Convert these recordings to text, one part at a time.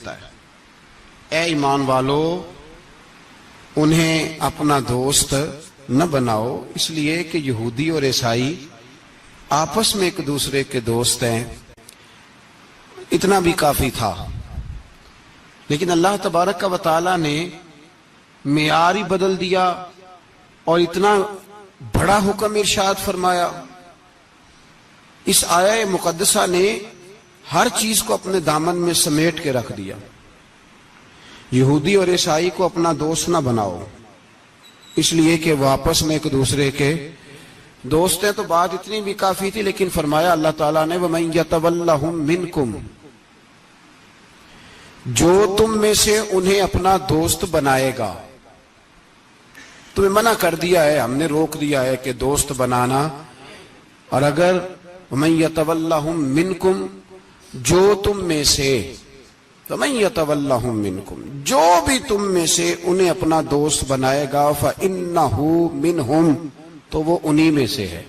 لکھتا ہے، اے ایمان والو انہیں اپنا دوست نہ بناؤ، اس لیے کہ یہودی اور عیسائی آپس میں ایک دوسرے کے دوست ہیں۔ اتنا بھی کافی تھا، لیکن اللہ تبارک و تعالی نے معیار ہی بدل دیا اور اتنا بڑا حکم ارشاد فرمایا۔ اس آیہ مقدسہ نے ہر چیز کو اپنے دامن میں سمیٹ کے رکھ دیا۔ یہودی اور عیسائی کو اپنا دوست نہ بناؤ، اس لیے کہ وہ آپس میں ایک دوسرے کے دوست ہیں۔ تو بات اتنی بھی کافی تھی، لیکن فرمایا اللہ تعالیٰ نے وَمَن يَتَوَلَّهُم مِّنكُمْ، جو تم میں سے انہیں اپنا دوست بنائے گا۔ تمہیں منع کر دیا ہے، ہم نے روک دیا ہے کہ دوست بنانا، اور اگر وَمَن يَتَوَلَّهُم مِّنكُمْ، جو تم میں سے، وَمَن يَتَوَلَّهُم مِّنكُمْ، جو بھی تم میں سے انہیں اپنا دوست بنائے گا فَإِنَّهُ مِنْهُمْ، تو وہ انہی میں سے ہے۔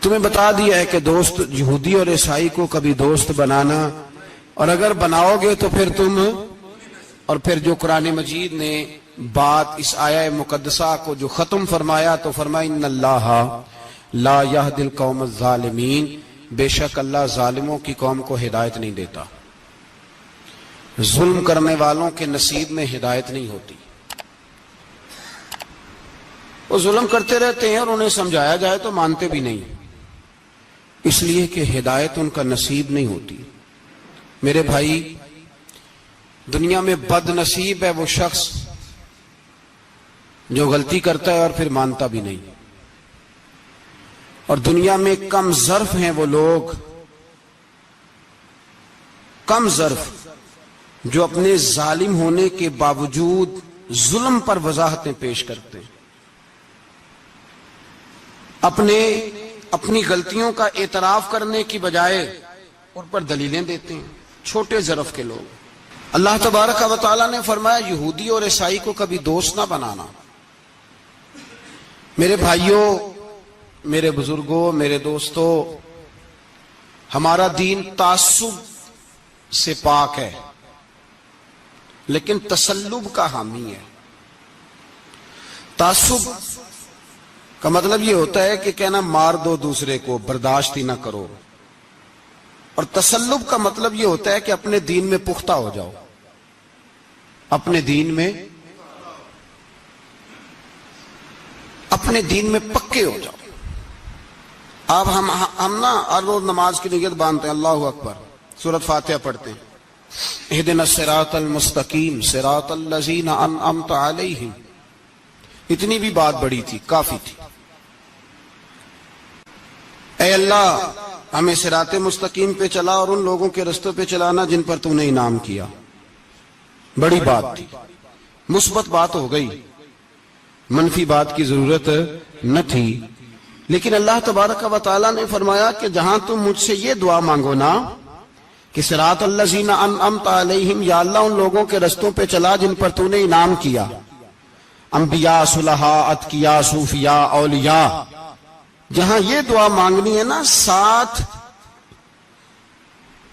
تمہیں بتا دیا ہے کہ دوست یہودی اور عیسائی کو کبھی دوست بنانا، اور اگر بناؤ گے تو پھر تم، اور پھر جو قرآن مجید نے بات اس آیہ مقدسہ کو جو ختم فرمایا تو فرمایا ان اللہ لا یہدی القوم الظالمین، بے شک اللہ ظالموں کی قوم کو ہدایت نہیں دیتا۔ ظلم کرنے والوں کے نصیب میں ہدایت نہیں ہوتی، وہ ظلم کرتے رہتے ہیں اور انہیں سمجھایا جائے تو مانتے بھی نہیں، اس لیے کہ ہدایت ان کا نصیب نہیں ہوتی۔ میرے بھائی، دنیا میں بد نصیب ہے وہ شخص جو غلطی کرتا ہے اور پھر مانتا بھی نہیں، اور دنیا میں کم ظرف ہیں وہ لوگ، کم ظرف جو اپنے ظالم ہونے کے باوجود ظلم پر وضاحتیں پیش کرتے ہیں، اپنی غلطیوں کا اعتراف کرنے کی بجائے ان پر دلیلیں دیتے ہیں، چھوٹے ظرف کے لوگ۔ اللہ تبارک و تعالیٰ نے فرمایا یہودی اور عیسائی کو کبھی دوست نہ بنانا۔ میرے بھائیوں، میرے بزرگوں، میرے دوستوں، ہمارا دین تعصب سے پاک ہے، لیکن تسلب کا حامی ہے۔ تعصب کا مطلب یہ ہوتا ہے کہ کہنا مار دو دوسرے کو، برداشت ہی نہ کرو، اور تسلب کا مطلب یہ ہوتا ہے کہ اپنے دین میں پختہ ہو جاؤ، اپنے دین میں پکے ہو جاؤ۔ اب ہم نا ہر روز نماز کی نیت باندھتے ہیں، اللہ اکبر، سورۃ فاتحہ پڑھتے ہیں، اہدنا الصراط المستقیم صراط الذین انعمت علیہم، اتنی بھی بات بڑی تھی، کافی تھی۔ اے اللہ ہمیں صراط مستقیم پہ چلا اور ان لوگوں کے رستوں پہ چلانا جن پر تو نے انعام کیا، بڑی بات تھی، مثبت بات ہو گئی، منفی بات کی ضرورت نہ تھی۔ لیکن اللہ تبارک و تعالیٰ نے فرمایا کہ جہاں تم مجھ سے یہ دعا مانگو نا کہ صراط الذین انعمت علیہم، یا اللہ ان لوگوں کے رستوں پہ چلا جن پر تو نے انعام کیا، انبیاء، صلحاء، اتقیاء، صوفیاء، اولیاء، جہاں یہ دعا مانگنی ہے نا، ساتھ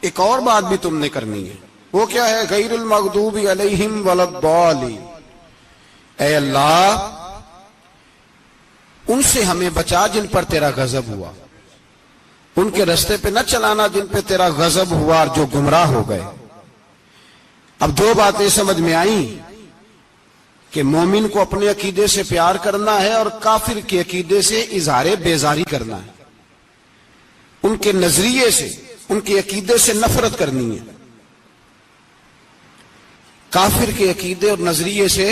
ایک اور بات بھی تم نے کرنی ہے، وہ کیا ہے؟ غیر المغضوب علیہم ولا الضالین، اے اللہ ان سے ہمیں بچا جن پر تیرا غضب ہوا، ان کے رستے پہ نہ چلانا جن پہ تیرا غضب ہوا اور جو گمراہ ہو گئے۔ اب دو باتیں سمجھ میں آئیں کہ مومن کو اپنے عقیدے سے پیار کرنا ہے اور کافر کے عقیدے سے اظہار بیزاری کرنا ہے، ان کے نظریے سے، ان کے عقیدے سے نفرت کرنی ہے۔ کافر کے عقیدے اور نظریے سے،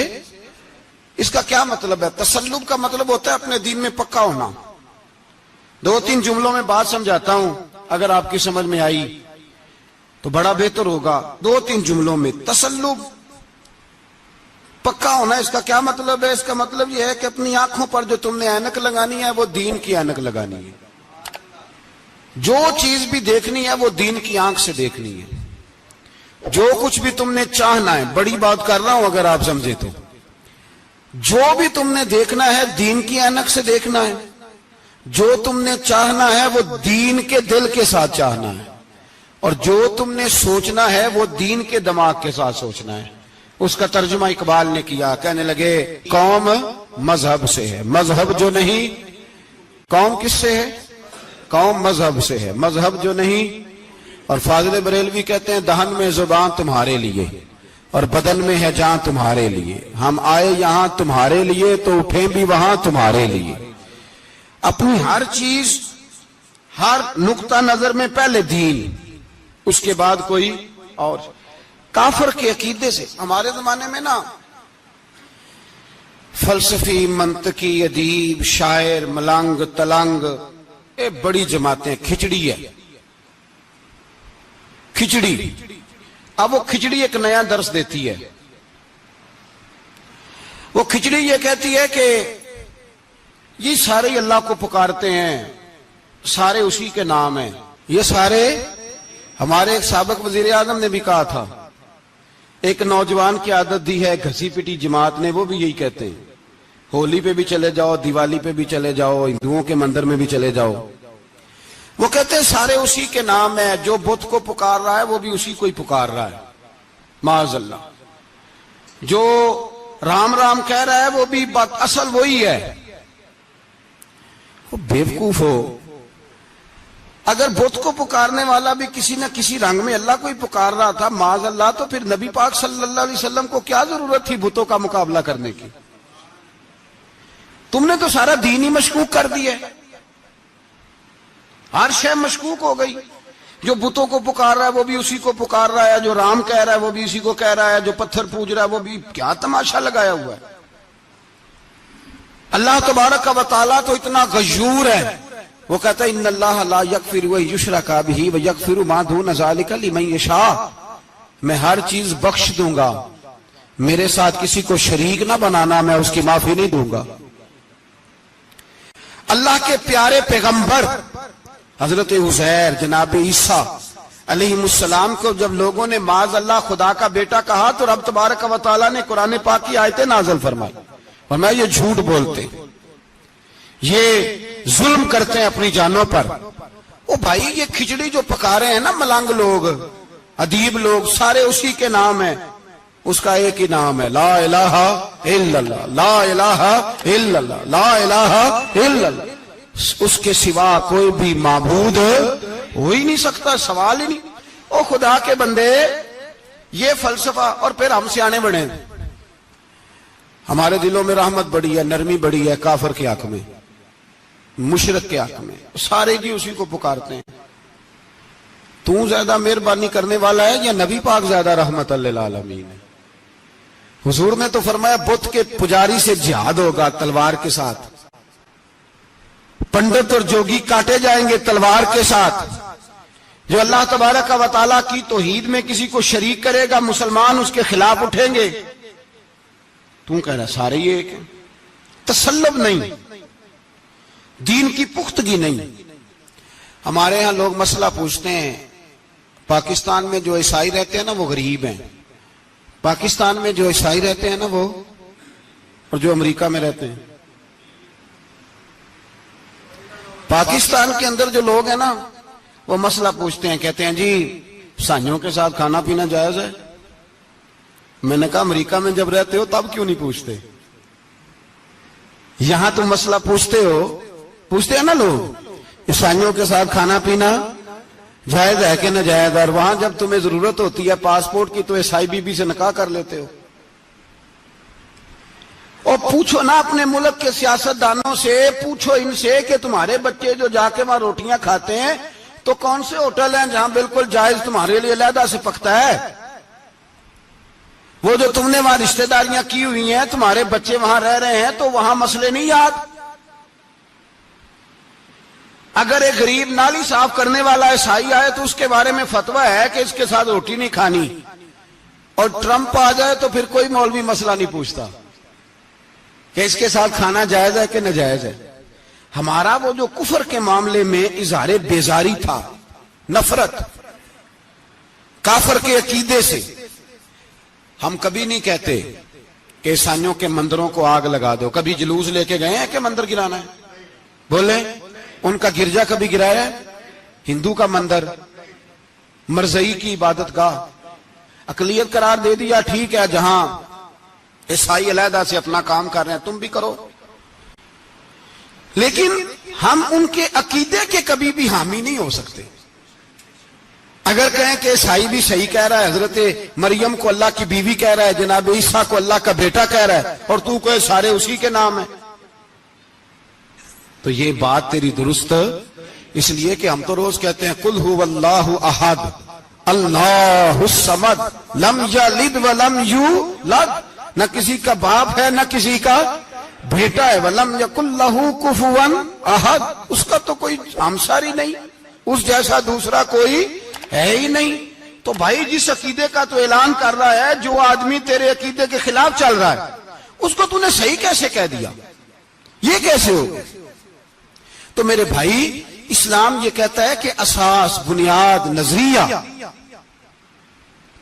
اس کا کیا مطلب ہے؟ تسلب کا مطلب ہوتا ہے اپنے دین میں پکا ہونا۔ دو تین جملوں میں بات سمجھاتا ہوں، اگر آپ کی سمجھ میں آئی تو بڑا بہتر ہوگا۔ دو تین جملوں میں، تسلب پکا ہونا، اس کا کیا مطلب ہے؟ اس کا مطلب یہ ہے کہ اپنی آنکھوں پر جو تم نے اینک لگانی ہے وہ دین کی اینک لگانی ہے، جو چیز بھی دیکھنی ہے وہ دین کی آنکھ سے دیکھنی ہے، جو کچھ بھی تم نے چاہنا ہے، بڑی بات کر رہا ہوں اگر آپ سمجھے تو، جو بھی تم نے دیکھنا ہے دین کی اینک سے دیکھنا ہے، جو تم نے چاہنا ہے وہ دین کے دل کے ساتھ چاہنا ہے، اور جو تم نے سوچنا ہے وہ دین کے دماغ کے ساتھ سوچنا ہے. اس کا ترجمہ اقبال نے کیا, کہنے لگے قوم مذہب سے ہے, مذہب جو نہیں. قوم کس سے ہے؟ قوم مذہب سے ہے, مذہب جو نہیں. اور فاضل بریلوی کہتے ہیں دہن میں زبان تمہارے لیے اور بدن میں ہے جان تمہارے لیے. ہم آئے یہاں تمہارے لیے تو اٹھیں بھی وہاں تمہارے لیے. اپنی ہر چیز, ہر نقطہ نظر میں پہلے دین, اس کے بعد کوئی اور. کافر کے عقیدے سے ہمارے زمانے میں نا فلسفی, منطقی, ادیب, شاعر, ملنگ, تلنگ, یہ بڑی جماعتیں. کھچڑی ہے, کھچڑی. اب وہ کھچڑی ایک نیا درس دیتی ہے. وہ کھچڑی یہ کہتی ہے کہ یہ سارے اللہ کو پکارتے ہیں, سارے اسی کے نام ہیں. یہ سارے, ہمارے ایک سابق وزیر اعظم نے بھی کہا تھا, ایک نوجوان کی عادت دی ہے گھسی پٹی جماعت نے, وہ بھی یہی کہتے ہیں. ہولی پہ بھی چلے جاؤ, دیوالی پہ بھی چلے جاؤ, ہندوؤں کے مندر میں بھی چلے جاؤ. وہ کہتے ہیں سارے اسی کے نام ہیں, جو بت کو پکار رہا ہے وہ بھی اسی کو ہی پکار رہا ہے معاذ اللہ. جو رام رام کہہ رہا ہے وہ بھی بات اصل وہی ہے. وہ بیوقوف ہو, اگر بت کو پکارنے والا بھی کسی نہ کسی رنگ میں اللہ کو ہی پکار رہا تھا معاذ اللہ, تو پھر نبی پاک صلی اللہ علیہ وسلم کو کیا ضرورت تھی بتوں کا مقابلہ کرنے کی؟ تم نے تو سارا دین ہی مشکوک کر دیا. ہر شے مشکوک ہو گئی. جو بتوں کو پکار رہا ہے وہ بھی اسی کو پکار رہا ہے, جو رام کہہ رہا ہے وہ بھی اسی کو کہہ رہا ہے, جو پتھر پوج رہا ہے وہ بھی. کیا تماشا لگایا ہوا ہے. اللہ تبارک و تعالیٰ تو اتنا غیور ہے, وہ کہتا ہے ان اللہ لا یغفر ان یشرک بہ ویغفر ما دون ذلک لمن یشاء. میں ہر چیز بخش دوں گا, میرے ساتھ کسی کو شریک نہ بنانا, میں اس کی معافی نہیں دوں گا. اللہ کے پیارے پیغمبر حضرت عزیر, جناب عیسیٰ علیہ السلام کو جب لوگوں نے معاذ اللہ خدا کا بیٹا کہا تو رب تبارک و تعالیٰ نے قرآن پاک کی آیتیں نازل فرمائی. فرمایا یہ جھوٹ بولتے, یہ ظلم کرتے ہیں اپنی جانوں پر. او بھائی, یہ کھچڑی جو پکا رہے ہیں نا ملنگ لوگ, ادیب لوگ, سارے اسی کے نام ہیں. اس کا ایک ہی نام ہے لا الہ الا اللہ, لا الہ الا اللہ, لا الہ الا اللہ. اس کے سوا کوئی بھی معبود ہو ہی نہیں سکتا, سوال ہی نہیں. او خدا کے بندے, یہ فلسفہ. اور پھر ہم سیانے بڑے, ہمارے دلوں میں رحمت بڑی ہے, نرمی بڑی ہے. کافر کے حق میں, مشرک کے حق میں سارے جی اسی کو پکارتے ہیں. تو زیادہ مہربانی کرنے والا ہے یا نبی پاک زیادہ رحمت للعالمین ہے؟ حضور نے تو فرمایا بت کے پجاری سے جہاد ہوگا تلوار کے ساتھ, پنڈت اور جوگی کاٹے جائیں گے تلوار کے ساتھ. جو اللہ تبارک و تعالیٰ کی توحید میں کسی کو شریک کرے گا, مسلمان اس کے خلاف اٹھیں گے. تو کہہ رہا سارے یہ ایک ہیں. تسلب نہیں, دین کی پختگی نہیں. ہمارے ہاں لوگ مسئلہ پوچھتے ہیں, پاکستان میں جو عیسائی رہتے ہیں نا وہ غریب ہیں, پاکستان میں جو عیسائی رہتے ہیں نا وہ, اور جو امریکہ میں رہتے ہیں. پاکستان کے اندر جو لوگ ہیں نا وہ مسئلہ پوچھتے ہیں, کہتے ہیں جی عیسائیوں کے ساتھ کھانا پینا جائز ہے. میں نے کہا امریکہ میں جب رہتے ہو تب کیوں نہیں پوچھتے؟ یہاں تم مسئلہ پوچھتے ہو, پوچھتے ہیں نا لوگ عیسائیوں کے ساتھ کھانا پینا جائز ہے کہ ناجائز, اور وہاں جب تمہیں ضرورت ہوتی ہے پاسپورٹ کی تو عیسائی بی بی سے نکاح کر لیتے ہو. اور پوچھو نا اپنے ملک کے سیاستدانوں سے, پوچھو ان سے کہ تمہارے بچے جو جا کے وہاں روٹیاں کھاتے ہیں تو کون سے ہوٹل ہیں جہاں بالکل جائز تمہارے لیے علیحدہ سے پکتا ہے؟ وہ جو تم نے وہاں رشتہ داریاں کی ہوئی ہیں, تمہارے بچے وہاں رہ رہے ہیں, تو وہاں مسئلے نہیں یاد. اگر ایک غریب نالی صاف کرنے والا عیسائی آئے تو اس کے بارے میں فتویٰ ہے کہ اس کے ساتھ روٹی نہیں کھانی, اور ٹرمپ آ جائے تو پھر کوئی مولوی مسئلہ نہیں پوچھتا کہ اس کے ساتھ کھانا جائز ہے کہ ناجائز ہے. ہمارا وہ جو کفر کے معاملے میں اظہار بیزاری تھا, نفرت کافر کے عقیدے سے, ہم کبھی نہیں کہتے کہ عیسائیوں کے مندروں کو آگ لگا دو. کبھی جلوس لے کے گئے ہیں کہ مندر گرانا ہے؟ بولے, ان کا گرجا کبھی گرایا ہے؟ ہندو کا مندر مرزئی کی عبادت گاہ اقلیت قرار دے دیا، ٹھیک ہے، جہاں عیسائی علیحدہ سے اپنا کام کر رہے ہیں تم بھی کرو، لیکن ہم ان کے عقیدے کے کبھی بھی حامی نہیں ہو سکتے۔ اگر کہیں کہ عیسائی بھی صحیح کہہ رہا ہے، حضرت مریم کو اللہ کی بیوی کہہ رہا ہے، جناب عیسیٰ کو اللہ کا بیٹا کہہ رہا ہے، اور تو کہے سارے اسی کے نام ہیں، تو یہ بات تیری درست، اس لیے کہ ہم تو روز کہتے ہیں قل هو اللہ احد اللہ الصمد لم یلد ولم یولد، نہ کسی کا باپ ہے نہ کسی کا بیٹا ہے، ولم یکن لہ کفوا احد، اس کا تو کوئی ہمسر ہی نہیں، اس جیسا دوسرا کوئی ہے ہی نہیں۔ تو بھائی جس عقیدے کا تو اعلان کر رہا ہے، جو آدمی تیرے عقیدے کے خلاف چل رہا ہے، اس کو تو نے صحیح کیسے کہہ دیا؟ یہ کیسے ہو؟ تو میرے بھائی اسلام یہ کہتا ہے کہ اساس، بنیاد، نظریہ،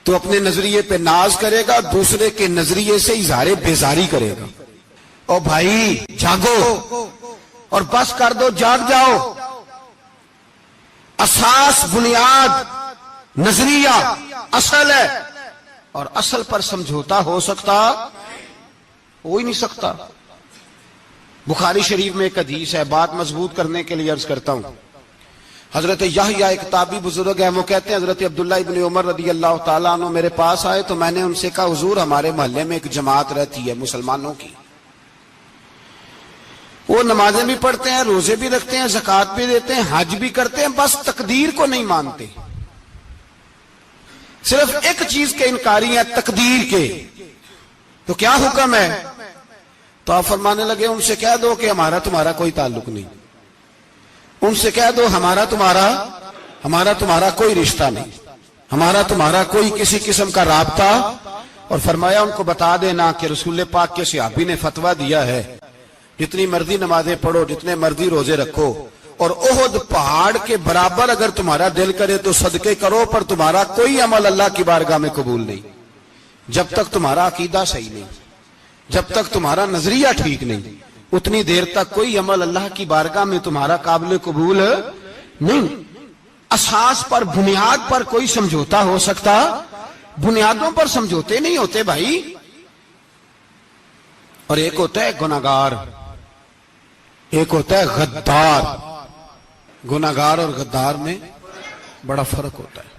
تو اپنے نظریے پہ ناز کرے گا، دوسرے کے نظریے سے اظہار بیزاری کرے گا۔ اور بھائی جاگو اور بس کر دو، جاگ جاؤ۔ اساس، بنیاد، نظریہ اصل ہے، اور اصل پر سمجھوتا ہو سکتا؟ ہو ہی نہیں سکتا۔ بخاری شریف میں ایک حدیث ہے، بات مضبوط کرنے کے لیے عرض کرتا ہوں۔ حضرت یحییٰ ایک تابعی بزرگ ہے، وہ کہتے ہیں حضرت عبداللہ ابن عمر رضی اللہ تعالیٰ عنہ میرے پاس آئے تو میں نے ان سے کہا حضور ہمارے محلے میں ایک جماعت رہتی ہے مسلمانوں کی، وہ نمازیں بھی پڑھتے ہیں، روزے بھی رکھتے ہیں، زکوٰۃ بھی دیتے ہیں، حج بھی کرتے ہیں، بس تقدیر کو نہیں مانتے، صرف ایک چیز کے انکاری ہیں، تقدیر کے۔ تو کیا حکم ہے؟ تو آپ فرمانے لگے ان سے کہہ دو کہ ہمارا تمہارا کوئی تعلق نہیں، ان سے کہہ دو ہمارا تمہارا کوئی رشتہ نہیں، ہمارا تمہارا کوئی کسی قسم کا رابطہ۔ اور فرمایا ان کو بتا دینا کہ رسول پاک کے صحابی نے فتویٰ دیا ہے جتنی مرضی نمازیں پڑھو، جتنے مرضی روزے رکھو، اور احد پہاڑ کے برابر اگر تمہارا دل کرے تو صدقے کرو، پر تمہارا کوئی عمل اللہ کی بارگاہ میں قبول نہیں جب تک تمہارا عقیدہ صحیح نہیں، جب تک تمہارا نظریہ ٹھیک نہیں، اتنی دیر تک کوئی عمل اللہ کی بارگاہ میں تمہارا قابل قبول نہیں۔ اساس پر، بنیاد پر کوئی سمجھوتا ہو سکتا؟ بنیادوں پر سمجھوتے نہیں ہوتے بھائی۔ اور ایک ہوتا ہے گناہگار، ایک ہوتا ہے غدار۔ گناہگار اور غدار میں بڑا فرق ہوتا ہے۔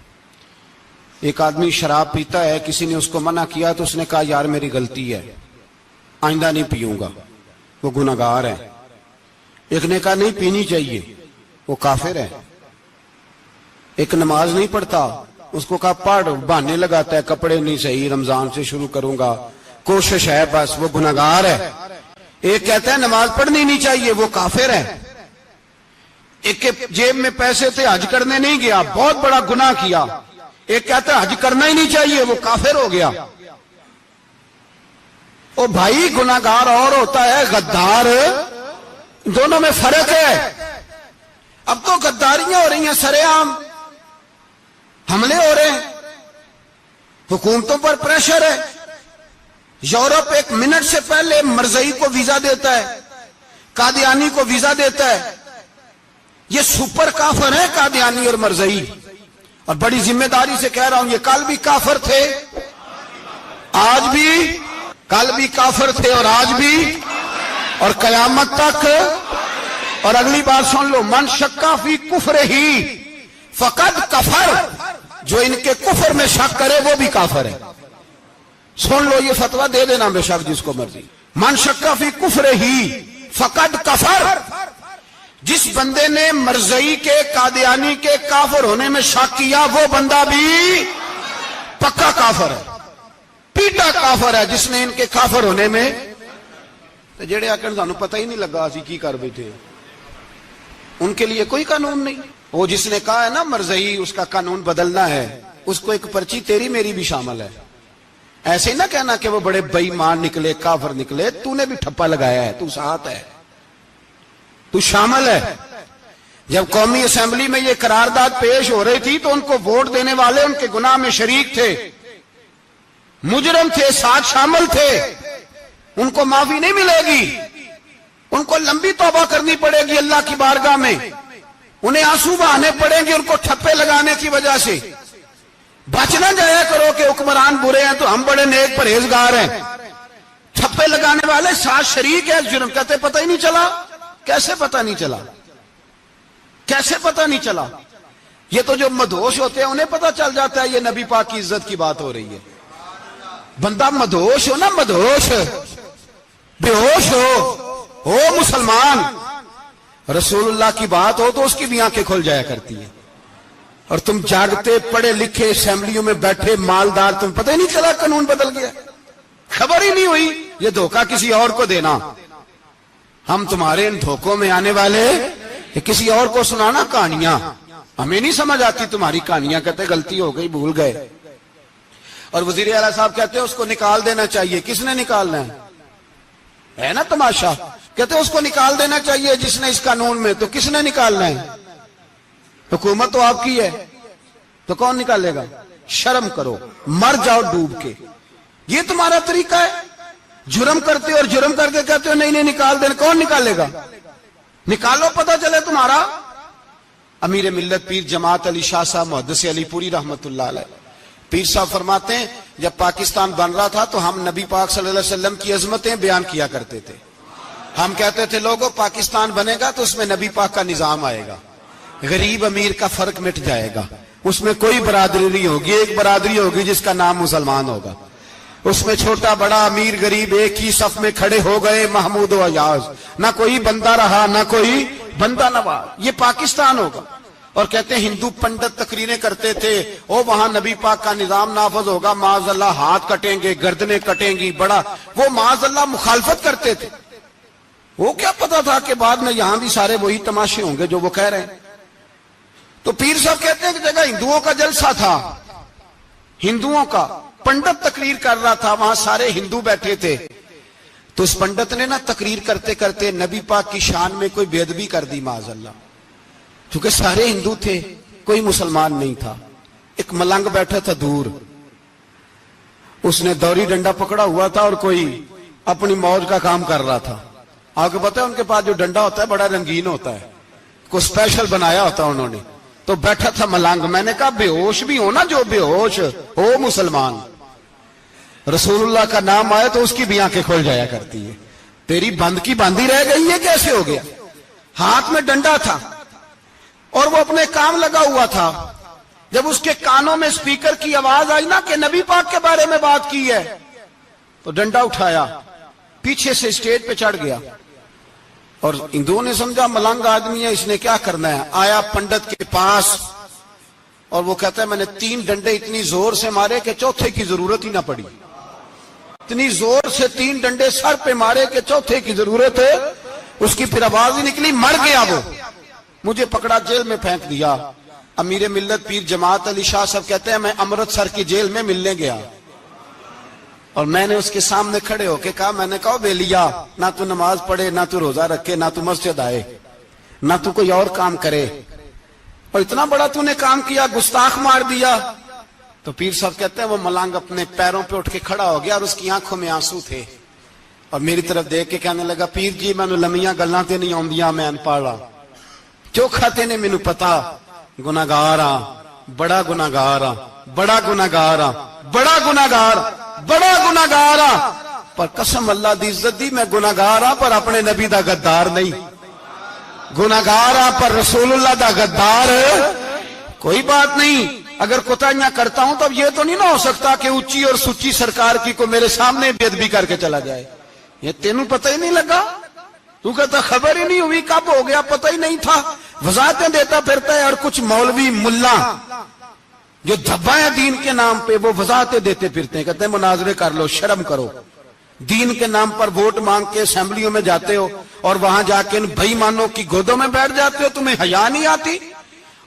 ایک آدمی شراب پیتا ہے، کسی نے اس کو منع کیا تو اس نے کہا یار میری غلطی ہے، آئندہ نہیں پیوں گا، وہ گناہگار ہے۔ ایک نے کہا نہیں پینی چاہیے، وہ کافر ہے۔ ایک نماز نہیں پڑھتا، اس کو کہا پڑھ، بہانے لگاتا ہے، کپڑے نہیں صحیح، رمضان سے شروع کروں گا، کوشش ہے بس، وہ گناہگار ہے۔ ایک کہتا ہے نماز پڑھنی نہیں چاہیے، وہ کافر ہے۔ ایک کے جیب میں پیسے تھے، حج کرنے نہیں گیا، بہت بڑا گناہ کیا۔ ایک کہتا ہے حج کرنا ہی نہیں چاہیے، وہ کافر ہو گیا۔ او بھائی گناہگار اور ہوتا ہے، غدار، دونوں میں فرق ہے۔ اب تو غداریاں ہو رہی ہیں، سرے عام حملے ہو رہے ہیں، حکومتوں پر پریشر ہے۔ یورپ ایک منٹ سے پہلے مرزئی کو ویزا دیتا ہے، قادیانی کو ویزا دیتا ہے۔ یہ سپر کافر ہے قادیانی اور مرزئی، اور بڑی ذمہ داری سے کہہ رہا ہوں، یہ کل بھی کافر تھے، آج بھی، کل بھی کافر تھے اور آج بھی، اور قیامت تک۔ اور اگلی بات سن لو، من شکا فی کفر ہی فقد کفر، جو ان کے کفر میں شک کرے وہ بھی کافر ہے۔ سن لو، یہ فتویٰ دے دینا بے شک جس کو مرضی۔ من شکا فی کفر ہی فقد کفر، جس بندے نے مرزئی کے، قادیانی کے کافر ہونے میں شک کیا، وہ بندہ بھی پکا کافر ہے، پیٹا کافر ہے، جس نے ان کے کافر ہونے میں۔ تو جڑے آکر سانو پتہ ہی نہیں لگا اسی کی کر بیٹھے، ان کے لیے کوئی قانون نہیں۔ وہ جس نے کہا ہے نا مرزئی اس کا قانون بدلنا ہے، اس کو ایک پرچی تیری میری بھی شامل ہے۔ ایسے ہی نہ کہنا کہ وہ بڑے بے ایمان نکلے، کافر نکلے، تو نے بھی ٹھپا لگایا ہے، تو ساتھ ہے، تو شامل ہے۔ جب قومی اسمبلی میں یہ قرارداد پیش ہو رہی تھی تو ان کو ووٹ دینے والے ان کے گناہ میں شریک تھے، مجرم تھے، ساتھ شامل تھے، ان کو معافی نہیں ملے گی، ان کو لمبی توبہ کرنی پڑے گی اللہ کی بارگاہ میں، انہیں آنسو بہانے پڑیں گے ان کو ٹھپے لگانے کی وجہ سے۔ بچ نہ جایا کرو کہ حکمران برے ہیں تو ہم بڑے نیک پرہیزگار ہیں. چھپے لگانے والے ساتھ شریک ہے جرم. کہتے پتہ ہی نہیں چلا. کیسے پتہ نہیں چلا؟ کیسے پتہ نہیں چلا؟ یہ تو جو مدہوش ہوتے ہیں انہیں پتہ چل جاتا ہے یہ نبی پاک کی عزت کی بات ہو رہی ہے. بندہ مدہوش ہو نا، مدہوش بے ہوش ہو مسلمان، رسول اللہ کی بات ہو تو اس کی بھی آنکھیں کھل جایا کرتی ہیں. اور تم جاگتے پڑھے لکھے اسمبلیوں میں بیٹھے مالدار، تم پتہ ہی نہیں چلا قانون بدل گیا، خبر ہی نہیں ہوئی. یہ دھوکہ کسی اور کو دینا. ہم تمہارے ان دھوکوں میں آنے والے کہ کسی اور کو سنانا کہانیاں. ہمیں نہیں سمجھ آتی تمہاری کہانیاں. کہتے غلطی ہو گئی، بھول گئے. اور وزیر اعلیٰ صاحب کہتے ہیں اس کو نکال دینا چاہیے. کس نے نکالنا ہے نا تماشا. کہتے اس کو نکال دینا چاہیے جس نے اس قانون میں. تو کس نے نکالنا ہے؟ حکومت تو آپ کی ہے، تو کون نکالے گا؟ شرم کرو، مر جاؤ ڈوب کے. یہ تمہارا طریقہ ہے؟ جرم کرتے اور جرم کر کے کہتے ہو نہیں نکال دینا. کون نکالے گا؟ نکالو پتہ چلے تمہارا. امیر ملت پیر جماعت علی شاہ صاحب محدث علی پوری رحمت اللہ علیہ، پیر صاحب فرماتے ہیں جب پاکستان بن رہا تھا تو ہم نبی پاک صلی اللہ علیہ وسلم کی عظمتیں بیان کیا کرتے تھے. ہم کہتے تھے لوگوں پاکستان بنے گا تو اس میں نبی پاک کا نظام آئے گا، غریب امیر کا فرق مٹ جائے گا، اس میں کوئی برادری نہیں ہوگی، ایک برادری ہوگی جس کا نام مسلمان ہوگا. اس میں چھوٹا بڑا امیر غریب ایک ہی صف میں کھڑے ہو گئے، محمود و ایاز، نہ کوئی بندہ رہا نہ کوئی بندہ نواز. یہ پاکستان ہوگا. اور کہتے ہیں ہندو پنڈت تقریریں کرتے تھے وہاں نبی پاک کا نظام نافذ ہوگا، معاذ اللہ ہاتھ کٹیں گے، گردنیں کٹیں گی، بڑا وہ معاذ اللہ مخالفت کرتے تھے. وہ کیا پتا تھا کہ بعد میں یہاں بھی سارے وہی تماشے ہوں گے جو وہ کہہ رہے ہیں. تو پیر صاحب کہتے ہیں کہ جگہ ہندوؤں کا جلسہ تھا، ہندوؤں کا پنڈت تقریر کر رہا تھا، وہاں سارے ہندو بیٹھے تھے. تو اس پنڈت نے نا تقریر کرتے کرتے نبی پاک کی شان میں کوئی بے ادبی کر دی معاذ اللہ. چونکہ سارے ہندو تھے، کوئی مسلمان نہیں تھا. ایک ملنگ بیٹھا تھا دور، اس نے دوری ڈنڈا پکڑا ہوا تھا اور کوئی اپنی موج کا کام کر رہا تھا. آپ کو پتا ہے ان کے پاس جو ڈنڈا ہوتا ہے بڑا رنگین ہوتا ہے، کوئی اسپیشل بنایا ہوتا ہے انہوں نے. تو بیٹھا تھا ملنگ. میں نے کہا بے ہوش بھی ہو نا، جو بے ہوش ہو مسلمان، رسول اللہ کا نام آئے تو اس کی بھی آنکھیں کھول جایا کرتی ہے. تیری بند کی باندھی رہ گئی ہے، کیسے ہو گیا؟ ہاتھ میں ڈنڈا تھا اور وہ اپنے کام لگا ہوا تھا. جب اس کے کانوں میں سپیکر کی آواز آئی نا کہ نبی پاک کے بارے میں بات کی ہے، تو ڈنڈا اٹھایا، پیچھے سے اسٹیج پہ چڑھ گیا. اور ہندوؤں نے سمجھا ملنگ آدمی ہے، اس نے کیا کرنا ہے. آیا پنڈت کے پاس اور وہ کہتا ہے میں نے 3 ڈنڈے اتنی زور سے مارے کہ چوتھے کی ضرورت ہی نہ پڑی. اتنی زور سے 3 ڈنڈے سر پہ مارے کہ چوتھے کی ضرورت ہے اس کی پھر آواز ہی نکلی. مر گیا وہ. مجھے پکڑا جیل میں پھینک دیا. امیر ملت پیر جماعت علی شاہ صاحب کہتے ہیں میں امرتسر کی جیل میں ملنے گیا اور میں نے اس کے سامنے کھڑے ہو کے کہا، میں نے کہا بیلیا، نہ تو نماز پڑھے، نہ تو روزہ رکھے، نہ تو مسجد آئے، نہ تو کوئی اور کام کرے، اور اتنا بڑا تو نے کام کیا، گستاخ مار دیا. تو پیر صاحب کہتے ہیں وہ ملنگ اپنے پیروں پہ اٹھ کے کھڑا ہو گیا اور اس کی آنکھوں میں آنسو تھے اور میری طرف دیکھ کے کہنے لگا پیر جی میں نے لمیاں گلاں تے نہیں آندیاں، میں ان پڑھا چوکھا تے نے مینوں پتا گناہگار ہاں، بڑا گناہگار ہاں، بڑا گناہگار ہاں، بڑا گناہگار، بڑا گناہگار ہاں، پر قسم اللہ دی عزت دی میں گناہگار ہاں پر اپنے نبی دا غدار نہیں، گناہگار ہاں پر رسول اللہ دا غدار. کوئی بات نہیں، اگر کوتاہیاں کرتا ہوں تو اب یہ تو نہیں نہ ہو سکتا کہ اونچی اور سچی سرکار کی کو میرے سامنے بے ادبی کر کے چلا جائے. یہ تینوں پتہ ہی نہیں لگا، تو کہتا خبر ہی نہیں ہوئی، کب ہو گیا پتہ ہی نہیں تھا. وضاحتیں دیتا پھرتا ہے. اور کچھ مولوی ملا جو دھبا ہے دین کے نام پہ وہ وضاحتیں دیتے پھرتے ہیں، کہتے ہیں مناظرے کر لو، شرم کرو. دین کے نام پر ووٹ مانگ کے اسمبلیوں میں جاتے ہو اور وہاں جا کے ان بھائی مانوں کی گودوں میں بیٹھ جاتے ہو، تمہیں حیا نہیں آتی.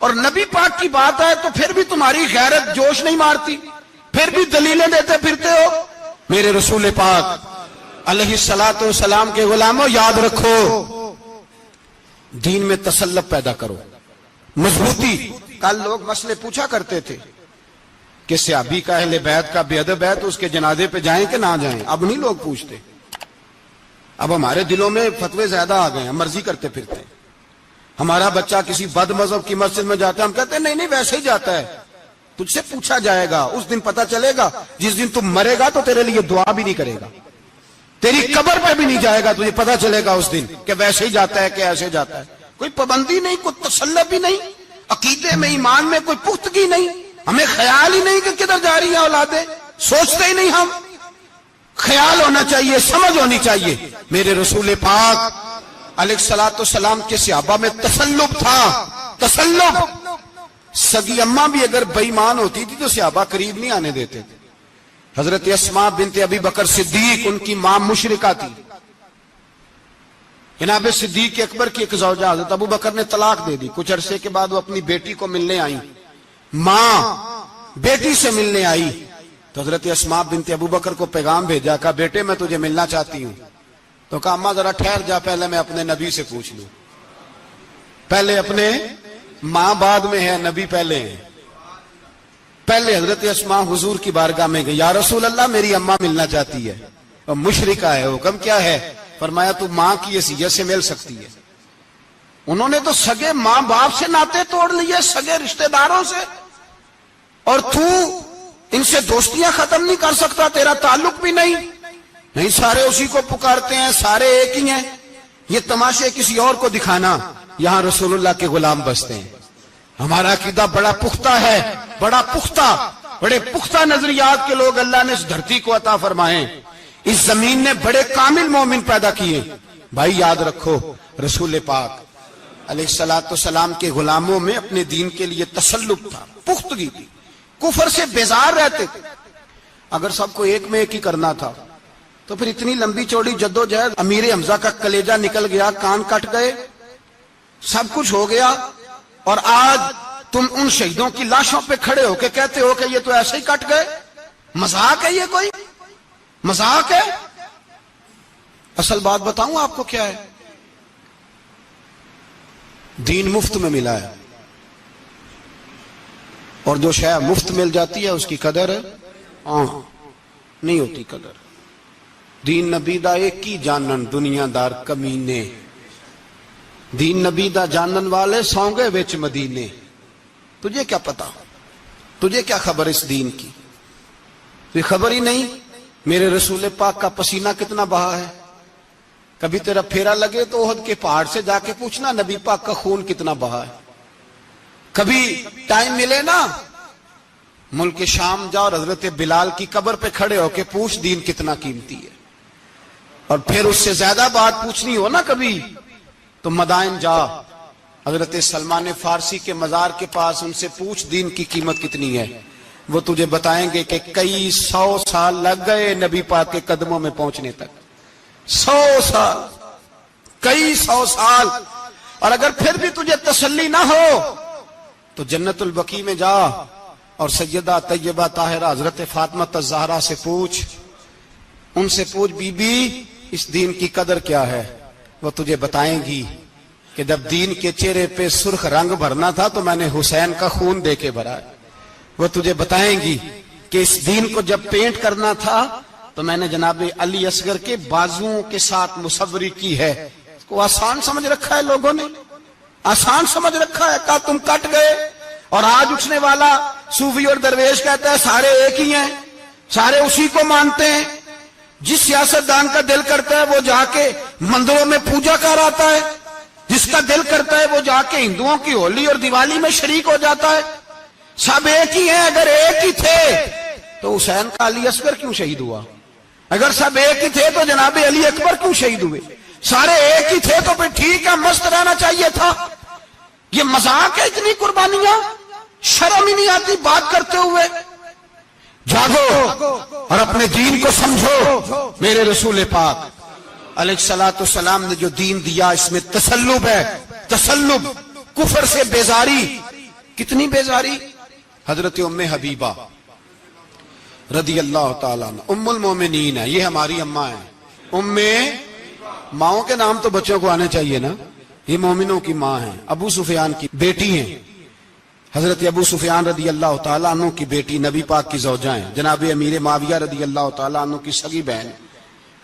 اور نبی پاک کی بات آئے تو پھر بھی تمہاری غیرت جوش نہیں مارتی، پھر بھی دلیلیں دیتے پھرتے ہو. میرے رسول پاک علیہ الصلوۃ والسلام کے غلاموں یاد رکھو، دین میں تسلط پیدا کرو، مضبوطی. کل لوگ مسئلے پوچھا کرتے تھے کہ صحابی کا اہل بیت کا بے ادب ہے تو اس کے جنازے پہ جائیں کہ نہ جائیں. اب نہیں لوگ پوچھتے، اب ہمارے دلوں میں فتوے زیادہ آ گئے ہیں، مرضی کرتے پھرتے ہیں. ہمارا بچہ کسی بد مذہب کی مسجد میں جاتا ہے ہم کہتے ہیں نہیں نہیں ویسے ہی جاتا ہے. تجھ سے پوچھا جائے گا. اس دن پتا چلے گا. جس دن تم مرے گا تو تیرے لیے دعا بھی نہیں کرے گا, تیری قبر پہ بھی نہیں جائے گا. تجھے پتا چلے گا اس دن کہ ویسے ہی جاتا ہے کہ ایسے جاتا ہے. کوئی پابندی نہیں, کوئی تسلط بھی نہیں, عقیدے میں ایمان میں کوئی پختگی نہیں. ہمیں خیال ہی نہیں کہ کدھر جا رہی ہیں اولادیں, سوچتے ہی نہیں ہم. خیال ہونا چاہیے, سمجھ ہونی چاہیے. میرے رسول پاک علیہ الصلوۃ والسلام کے صحابہ میں تسلط تھا, تسلط. سگی اماں بھی اگر بے ایمان ہوتی تھی تو صحابہ قریب نہیں آنے دیتے تھے. حضرت اسماء بنت ابی بکر صدیق, ان کی ماں مشرکہ تھی. جناب صدیق اکبر کی ایک زوجہ حضرت ابو بکر نے طلاق دے دی. کچھ عرصے کے بعد وہ اپنی بیٹی کو ملنے آئی, ماں بیٹی سے ملنے آئی تو حضرت اسماء بنت ابو بکر کو پیغام بھیجا, کہا بیٹے میں تجھے ملنا چاہتی ہوں. تو کہا اماں ذرا ٹھہر جا, پہلے میں اپنے نبی سے پوچھ لوں. پہلے اپنے, ماں بعد میں ہے, نبی پہلے ہیں. پہلے حضرت اسماء حضور کی بارگاہ میں گئی, یا رسول اللہ میری اماں ملنا چاہتی ہے, اور مشرکہ ہے. حکم کیا ہے؟ فرمایا تو ماں کی حیثیت سے مل سکتی ہے. انہوں نے تو سگے ماں باپ سے ناطے توڑ لیے, سگے رشتہ داروں سے, اور تو ان سے دوستیاں ختم نہیں کر سکتا, تیرا تعلق بھی نہیں. نہیں, سارے اسی کو پکارتے ہیں, سارے ایک ہی ہیں. یہ تماشے کسی اور کو دکھانا, یہاں رسول اللہ کے غلام بستے ہیں. ہمارا عقیدہ بڑا پختہ ہے, بڑا پختہ, بڑے پختہ نظریات کے لوگ اللہ نے اس دھرتی کو عطا فرمائے. اس زمین نے بڑے کامل مومن پیدا کیے. بھائی یاد رکھو, رسول پاک علیہ الصلوۃ والسلام کے غلاموں میں اپنے دین کے لیے تسلط تھا, پختگی تھی, کفر سے بیزار رہتے تھے. اگر سب کو ایک میں ایک ہی کرنا تھا تو پھر اتنی لمبی چوڑی جدوجہد, امیر حمزہ کا کلیجہ نکل گیا, کان کٹ گئے, سب کچھ ہو گیا, اور آج تم ان شہیدوں کی لاشوں پہ کھڑے ہو کے کہتے ہو کہ یہ تو ایسے ہی کٹ گئے. مذاق ہے یہ, کوئی مذاق ہے؟ اصل بات بتاؤں آپ کو کیا ہے؟ دین مفت میں ملا ہے, اور جو شے مفت مل جاتی ہے اس کی قدر نہیں ہوتی. قدر دین نبی دا ایک ہی جانن دنیا دار کمینے, دین نبی دا جانن والے سونگے وچ مدینے. تجھے کیا پتا, تجھے کیا خبر اس دین کی؟ تجھے خبر ہی نہیں میرے رسول پاک کا پسینہ کتنا بہا ہے. کبھی تیرا پھیرا لگے تو احد کے پہاڑ سے جا کے پوچھنا نبی پاک کا خون کتنا بہا ہے. کبھی ٹائم ملے نا, ملک شام جا اور حضرت بلال کی قبر پہ کھڑے ہو کے پوچھ دین کتنا قیمتی ہے. اور پھر اس سے زیادہ بات پوچھنی ہو نا کبھی تو مدائن جا, حضرت سلمان فارسی کے مزار کے پاس ان سے پوچھ دین کی قیمت کتنی ہے. وہ تجھے بتائیں گے کہ کئی 100 سال لگ گئے نبی پاک کے قدموں میں پہنچنے تک. 100 سال, کئی 100 سال. اور اگر پھر بھی تجھے تسلی نہ ہو تو جنت البقیع میں جا اور سیدہ طیبہ طاہرہ حضرت فاطمہ الزہرا سے پوچھ. ان سے پوچھ بی بی اس دین کی قدر کیا ہے. وہ تجھے بتائیں گی کہ جب دین کے چہرے پہ سرخ رنگ بھرنا تھا تو میں نے حسین کا خون دے کے بھرا. وہ تجھے بتائیں گی کہ اس دین کو جب پینٹ کرنا تھا تو میں نے جناب علی اصغر کے بازوؤں کے ساتھ مصوری کی ہے. اس کو آسان سمجھ رکھا ہے لوگوں نے, آسان سمجھ رکھا ہے. کہا تم کٹ گئے, اور آج اٹھنے والا صوفی اور درویش کہتا ہے سارے ایک ہی ہیں, سارے اسی کو مانتے ہیں. جس سیاستدان کا دل کرتا ہے وہ جا کے مندروں میں پوجا کر آتا ہے, جس کا دل کرتا ہے وہ جا کے ہندوؤں کی ہولی اور دیوالی میں شریک ہو جاتا ہے. سب ایک ہی ہیں. اگر ایک ہی تھے تو حسین کا علی اصغر کیوں شہید ہوا؟ اگر سب ایک ہی تھے تو جناب علی اکبر کیوں شہید ہوئے؟ سارے ایک ہی تھے تو پھر ٹھیک ہے, مست رہنا چاہیے تھا. یہ مذاق ہے اتنی قربانیاں؟ شرم ہی نہیں آتی بات کرتے ہوئے؟ جاگو اور اپنے دین کو سمجھو. میرے رسول پاک علیہ الصلوۃ والسلام نے جو دین دیا اس میں تسلب ہے, تسلب, کفر سے بیزاری. کتنی بیزاری؟ حضرت ام حبیبہ رضی اللہ تعالیٰ عنہ ام المومنین ہے, یہ ہماری اماں ہیں. ام, ماؤں کے نام تو بچوں کو آنے چاہیے نا. یہ مومنوں کی ماں ہیں, ابو سفیان کی بیٹی ہیں. حضرت ابو سفیان رضی اللہ تعالیٰ عنہ کی بیٹی نبی پاک کی زوجہ ہیں. جناب امیر معاویہ رضی اللہ تعالیٰ عنہ کی سگی بہن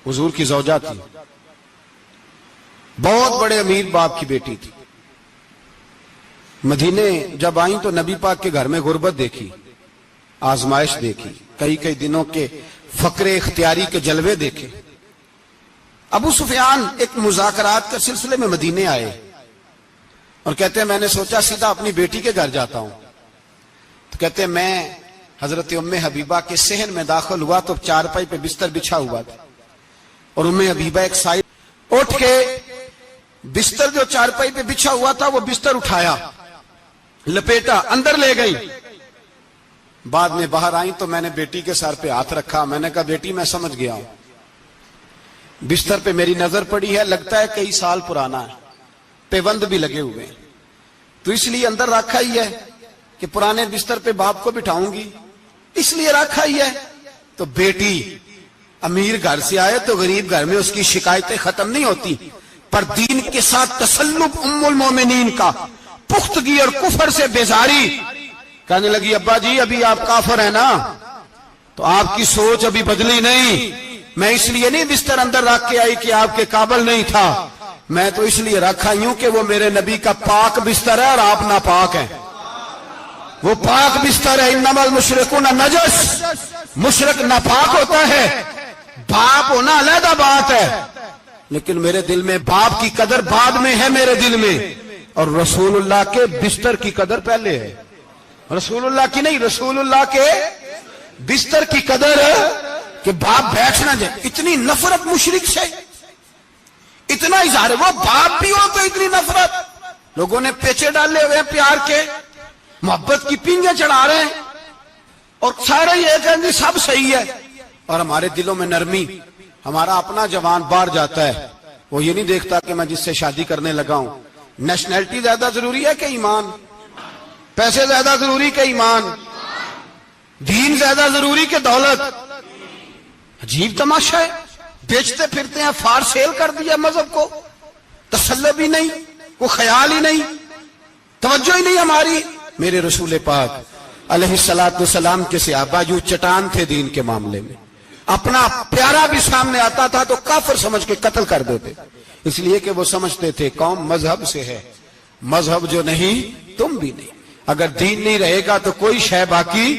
حضور کی زوجہ تھی. بہت بڑے امیر باپ کی بیٹی تھی. مدینے جب آئیں تو نبی پاک کے گھر میں غربت دیکھی, آزمائش دیکھی، کئی کئی دنوں کے فقر اختیاری کے جلوے دیکھے۔ ابو سفیان ایک مذاکرات کے سلسلے میں مدینے آئے اور کہتے ہیں میں نے سوچا سیدھا اپنی بیٹی کے گھر جاتا ہوں، تو کہتے ہیں میں حضرت ام حبیبہ کے صحن میں داخل ہوا تو چارپائی پہ بستر بچھا ہوا تھا، اور ام حبیبہ ایک سائڈ اٹھ کے بستر جو چارپائی پہ بچھا ہوا تھا وہ بستر اٹھایا، لپیٹا، اندر لے گئی۔ بعد میں باہر آئیں تو میں نے بیٹی کے سر پہ ہاتھ رکھا، میں نے کہا بیٹی میں سمجھ گیا ہوں، بستر پہ میری نظر پڑی ہے، لگتا ہے کئی سال پرانا ہے، پیوند بھی لگے ہوئے ہیں، تو اس لیے اندر رکھا ہی ہے کہ پرانے بستر پہ باپ کو بٹھاؤں گی، اس لیے رکھا ہی ہے۔ تو بیٹی امیر گھر سے آئے تو غریب گھر میں اس کی شکایتیں ختم نہیں ہوتی، پر دین کے ساتھ تسلط ام المومنین کا، پختگی اور کفر سے بیزاری، کہنے لگی ابا جی ابھی آپ کافر ہیں نا، تو آپ کی سوچ ابھی بدلی نہیں، میں اس لیے نہیں بستر اندر رکھ کے آئی کہ آپ کے قابل نہیں تھا، میں تو اس لیے رکھا ہوں کہ وہ میرے نبی کا پاک بستر ہے اور آپ ناپاک ہیں، وہ پاک بستر ہے۔ انما المشرکون نجس، مشرک ناپاک ہوتا ہے، باپ ہونا علیحدہ بات ہے، لیکن میرے دل میں باپ کی قدر بعد میں ہے میرے دل میں، اور رسول اللہ کے بستر کی قدر پہلے ہے، رسول اللہ کی نہیں، رسول اللہ کے بستر کی قدر ہے کہ باپ بیٹھ نہ جائے۔ اتنی نفرت مشرک سے، اتنا اظہار، وہ باپ بھی ہو تو اتنی نفرت، لوگوں نے پیچے ڈالے ہوئے ہیں پیار کے، محبت کی پینگیں چڑھا رہے ہیں، اور سارے یہ کہیں گے سب صحیح ہے، اور ہمارے دلوں میں نرمی، ہمارا اپنا جوان باہر جاتا ہے، وہ یہ نہیں دیکھتا کہ میں جس سے شادی کرنے لگا ہوں نیشنلٹی زیادہ ضروری ہے کہ ایمان، پیسے زیادہ ضروری کہ ایمان، دین زیادہ ضروری کہ دولت۔ عجیب تماشا ہے، بیچتے پھرتے ہیں، فار سیل کر دیا مذہب کو، تسلب ہی نہیں، کوئی خیال ہی نہیں، توجہ ہی نہیں ہماری۔ میرے رسول پاک علیہ الصلوۃ والسلام کے صحابہ جو چٹان تھے دین کے معاملے میں، اپنا پیارا بھی سامنے آتا تھا تو کافر سمجھ کے قتل کر دیتے، اس لیے کہ وہ سمجھتے تھے قوم مذہب سے ہے، مذہب جو نہیں تم بھی نہیں، اگر دین نہیں رہے گا تو کوئی شے باقی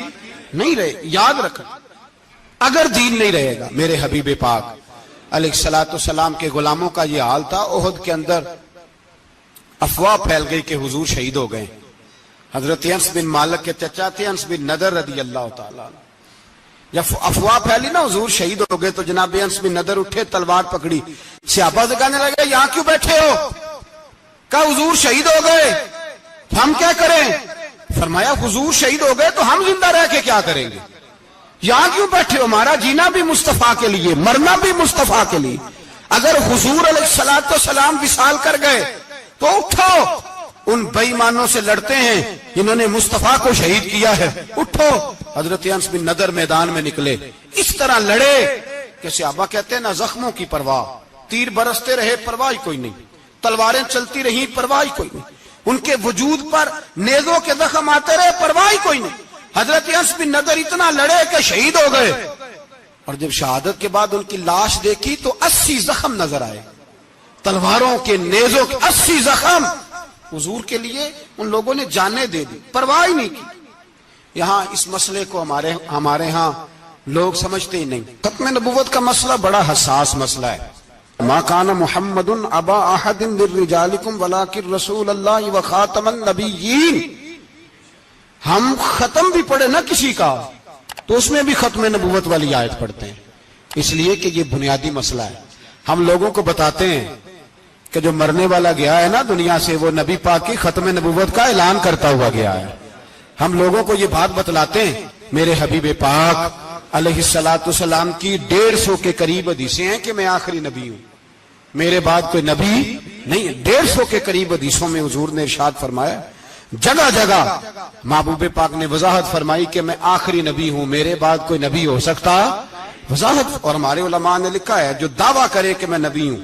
نہیں رہے۔ یاد رکھنا، اگر دین نہیں رہے گا، میرے حبیب پاک علیہ الصلوۃ والسلام کے غلاموں کا یہ حال تھا۔ احد کے اندر افواہ پھیل گئی کہ حضور شہید ہو گئے، حضرت انس بن مالک کے چچا تھے انس بن نضر رضی اللہ تعالیٰ، جب افواہ پھیلی نا حضور شہید ہو گئے تو جناب انس بن نضر اٹھے، تلوار پکڑی، صحابہ سے کہنے لگے یہاں کیوں بیٹھے ہو؟ کہا حضور شہید ہو گئے، ہم کیا کریں؟ فرمایا حضور شہید ہو گئے تو ہم زندہ رہ کے کیا کریں گے؟ یہاں کیوں بیٹھے ہو؟ ہمارا جینا بھی مصطفیٰ کے لیے، مرنا بھی مصطفیٰ کے لیے، اگر حضور علیہ الصلوۃ والسلام وصال کر گئے تو اٹھو، ان بے ایمانوں سے لڑتے ہیں جنہوں نے مصطفیٰ کو شہید کیا ہے، اٹھو۔ حضرت انس بن نضر میدان میں نکلے، اس طرح لڑے کہ صحابہ کہتے ہیں نہ زخموں کی پرواہ، تیر برستے رہے پرواہ کوئی نہیں، تلواریں چلتی رہی پرواہ کوئی نہیں، ان کے وجود پر نیزوں کے زخم آتے رہے پرواہ کوئی نہیں۔ حضرت انس بن نضر اتنا لڑے کہ شہید ہو گئے، اور جب شہادت کے بعد ان کی لاش دیکھی تو 80 زخم نظر آئے، تلواروں کے، نیزوں کے 80 زخم۔ حضور کے لیے ان لوگوں نے جانیں دے دی، پرواہ نہیں کی۔ یہاں اس مسئلے کو ہمارے ہاں لوگ سمجھتے ہی نہیں۔ ختم نبوت کا مسئلہ بڑا حساس مسئلہ ہے۔ ما کان محمد ابا احد من رجالکم ولکن رسول اللہ وخاتم النبیین۔ ہم ختم بھی پڑھے نا کسی کا تو اس میں بھی ختم نبوت والی آیت پڑھتے ہیں، اس لیے کہ یہ بنیادی مسئلہ ہے۔ ہم لوگوں کو بتاتے ہیں کہ جو مرنے والا گیا ہے نا دنیا سے، وہ نبی پاک کی ختم نبوت کا اعلان کرتا ہوا گیا ہے۔ ہم لوگوں کو یہ بات بتلاتے ہیں، میرے حبیب پاک علیہ الصلوۃ والسلام کی 150 کے قریب حدیثیں ہیں کہ میں آخری نبی ہوں، میرے بعد کوئی نبی نہیں ہے۔ 150 کے قریب حدیثوں میں حضور نے ارشاد فرمایا، جگہ جگہ محبوب پاک نے وضاحت فرمائی کہ میں آخری نبی ہوں، میرے بعد کوئی نبی ہو سکتا، وضاحت۔ اور ہمارے علماء نے لکھا ہے جو دعویٰ کرے کہ میں نبی ہوں،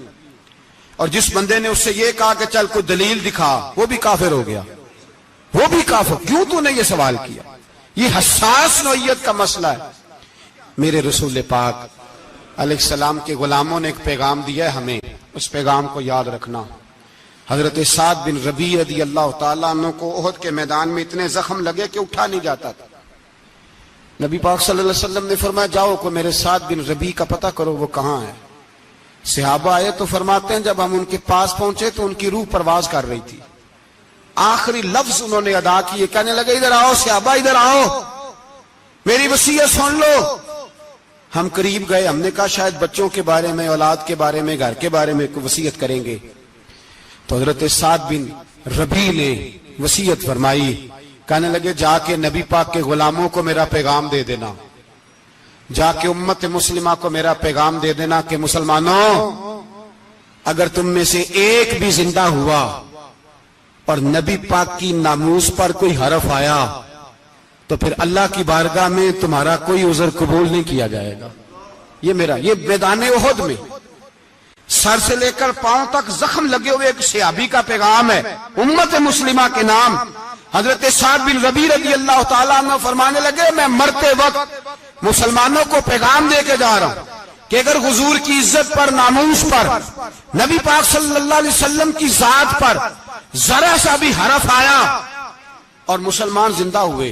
اور جس بندے نے اس سے یہ کہا کہ چل کوئی دلیل دکھا، وہ بھی کافر ہو گیا، وہ بھی کافر۔ کیوں تو نے یہ سوال کیا؟ یہ حساس نوعیت کا مسئلہ ہے۔ میرے رسول پاک علیہ السلام کے غلاموں نے ایک پیغام دیا ہے ہمیں، اس پیغام کو یاد رکھنا۔ حضرت سعد بن ربیع رضی اللہ تعالیٰ عنہ کو احد کے میدان میں اتنے زخم لگے کہ اٹھا نہیں جاتا تھا، نبی پاک صلی اللہ علیہ وسلم نے فرمایا جاؤ کو میرے سعد بن ربیع کا پتہ کرو وہ کہاں ہے. صحابہ آئے تو فرماتے ہیں جب ہم ان کے پاس پہنچے تو ان کی روح پرواز کر رہی تھی. آخری لفظ انہوں نے ادا کیے, کہنے لگے ادھر آؤ صحابہ ادھر آؤ, میری وصیت سن لو. ہم قریب گئے, ہم نے کہا شاید بچوں کے بارے میں, اولاد کے بارے میں, گھر کے بارے میں کوئی وصیت کریں گے. تو حضرت سعد بن ربیع نے وصیت فرمائی, کہنے لگے جا کے نبی پاک کے غلاموں کو میرا پیغام دے دینا, جا کے امت مسلمہ کو میرا پیغام دے دینا کہ مسلمانوں اگر تم میں سے ایک بھی زندہ ہوا اور نبی پاک کی ناموس پر کوئی حرف آیا تو پھر اللہ کی بارگاہ میں تمہارا کوئی عذر قبول نہیں کیا جائے گا. یہ میدان احد میں سر سے لے کر پاؤں تک زخم لگے ہوئے ایک صحابی کا پیغام ہے امت مسلمہ کے نام. حضرت سعد بن ربیع رضی اللہ تعالیٰ عنہ فرمانے لگے میں مرتے وقت مسلمانوں کو پیغام دے کے جا رہا ہوں کہ اگر حضور کی عزت پر, ناموس پر, نبی پاک صلی اللہ علیہ وسلم کی ذات پر ذرا سا بھی حرف آیا اور مسلمان زندہ ہوئے,